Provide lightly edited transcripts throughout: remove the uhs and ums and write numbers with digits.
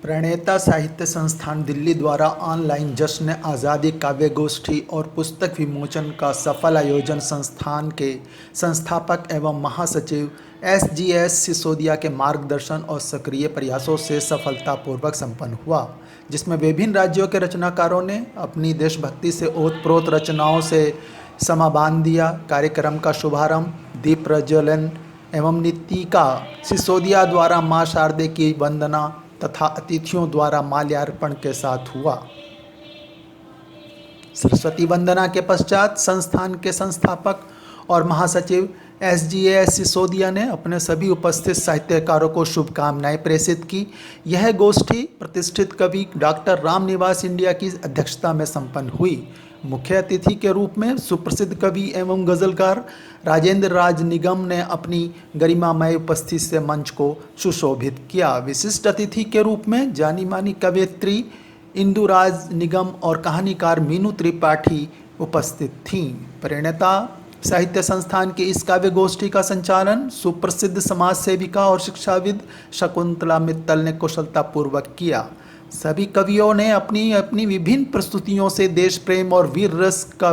प्रणेता साहित्य संस्थान दिल्ली द्वारा ऑनलाइन जश्न आज़ादी काव्य गोष्ठी और पुस्तक विमोचन का सफल आयोजन संस्थान के संस्थापक एवं महासचिव एस सिसोदिया के मार्गदर्शन और सक्रिय प्रयासों से सफलतापूर्वक संपन्न हुआ, जिसमें विभिन्न राज्यों के रचनाकारों ने अपनी देशभक्ति से ओतप्रोत रचनाओं से समा बांध दिया। कार्यक्रम का शुभारंभ दीप प्रज्वलन एवं नीतिका सिसोदिया द्वारा मां शारदे की वंदना तथा अतिथियों द्वारा माल्यार्पण के साथ हुआ। सरस्वती वंदना के पश्चात संस्थान के संस्थापक और महासचिव एस सिसोदिया ने अपने सभी उपस्थित साहित्यकारों को शुभकामनाएं प्रेषित की। यह गोष्ठी प्रतिष्ठित कवि डॉक्टर रामनिवास इंडिया की अध्यक्षता में संपन्न हुई। मुख्य अतिथि के रूप में सुप्रसिद्ध कवि एवं गजलकार राजेंद्र राज निगम ने अपनी गरिमामय उपस्थिति से मंच को सुशोभित किया। विशिष्ट अतिथि के रूप में जानी मानी कवयित्री इंदुराज निगम और कहानीकार मीनू त्रिपाठी उपस्थित थीं। प्रणेता साहित्य संस्थान की इस काव्य गोष्ठी का संचालन सुप्रसिद्ध समाज सेविका और शिक्षाविद शकुंतला मित्तल ने कुशलतापूर्वक किया। सभी कवियों ने अपनी अपनी विभिन्न प्रस्तुतियों से देश प्रेम और वीर रस का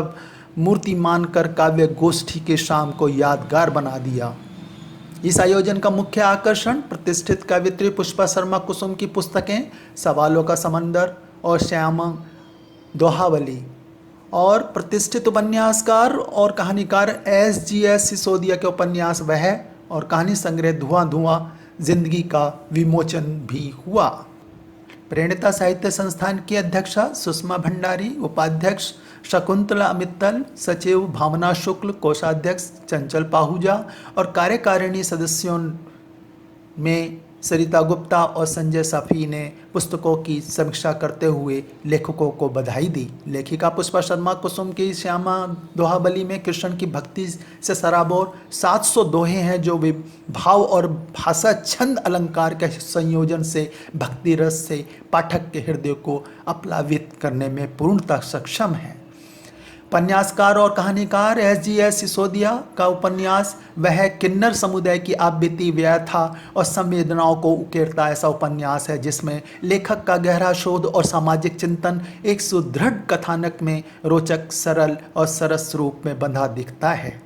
मूर्ति मानकर काव्य गोष्ठी के शाम को यादगार बना दिया। इस आयोजन का मुख्य आकर्षण प्रतिष्ठित कवियत्री पुष्पा शर्मा कुसुम की पुस्तकें सवालों का समंदर और श्याम दोहावली और प्रतिष्ठित उपन्यासकार और कहानीकार एस सिसोदिया के उपन्यास वह और कहानी संग्रह धुआं धुआं जिंदगी का विमोचन भी हुआ। प्रणेता साहित्य संस्थान की अध्यक्षा सुषमा भंडारी, उपाध्यक्ष शकुंतला मित्तल, सचिव भावना शुक्ल, कोषाध्यक्ष चंचल पाहुजा और कार्यकारिणी सदस्यों में सरिता गुप्ता और संजय साफी ने पुस्तकों की समीक्षा करते हुए लेखकों को बधाई दी। लेखिका पुष्पा शर्मा कुसुम की श्यामा दोहावली में कृष्ण की भक्ति से सराबोर 700 दोहे हैं जो भाव और भाषा छंद अलंकार के संयोजन से भक्ति रस से पाठक के हृदय को आप्लावित करने में पूर्णतः सक्षम है। उपन्यासकार और कहानीकार एस सिसोदिया का उपन्यास वह किन्नर समुदाय की आप बीती व्यथा और संवेदनाओं को उकेरता ऐसा उपन्यास है जिसमें लेखक का गहरा शोध और सामाजिक चिंतन एक सुदृढ़ कथानक में रोचक, सरल और सरस रूप में बंधा दिखता है।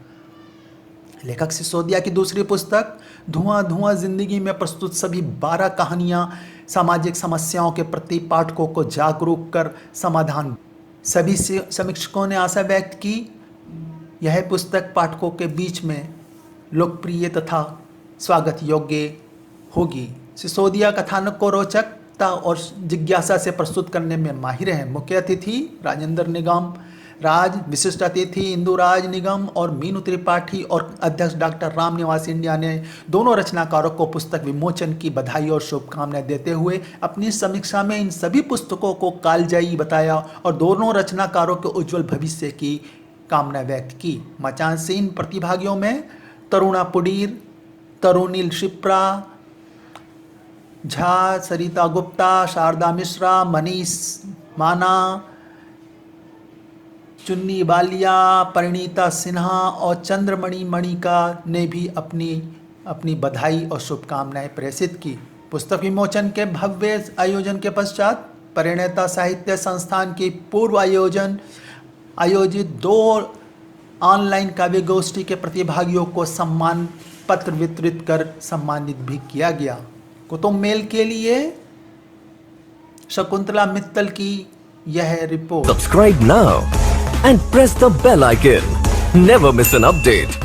लेखक सिसोदिया की दूसरी पुस्तक धुआं धुआं जिंदगी में प्रस्तुत सभी 12 कहानियां सामाजिक समस्याओं के प्रति पाठकों को जागरूक कर समाधान। सभी समीक्षकों ने आशा व्यक्त की यह पुस्तक पाठकों के बीच में लोकप्रिय तथा स्वागत योग्य होगी। सिसोदिया कथानक को रोचकता और जिज्ञासा से प्रस्तुत करने में माहिर हैं। मुख्य अतिथि राजेंद्र निगम विशिष्ट अतिथि इंदुराज निगम और मीनू त्रिपाठी और अध्यक्ष डॉक्टर रामनिवास इंडिया ने दोनों रचनाकारों को पुस्तक विमोचन की बधाई और शुभकामनाएं देते हुए अपनी समीक्षा में इन सभी पुस्तकों को कालजयी बताया और दोनों रचनाकारों के उज्जवल भविष्य की कामना व्यक्त की। मचानसीन प्रतिभागियों में तरुणा पुडीर, तरुणील शिप्रा झा, सरिता गुप्ता, शारदा मिश्रा, मनीष माना, चुन्नी बालिया, परिणीता सिन्हा और चंद्रमणि मणिका ने भी अपनी बधाई और शुभकामनाएं प्रेषित की। पुस्तक विमोचन के भव्य आयोजन के पश्चात प्रणेता साहित्य संस्थान की पूर्व आयोजित 2 ऑनलाइन काव्य गोष्ठी के प्रतिभागियों को सम्मान पत्र वितरित कर सम्मानित भी किया गया। कुतुब मेल के लिए शकुंतला मित्तल की यह report. Subscribe now and press the bell icon. Never miss an update.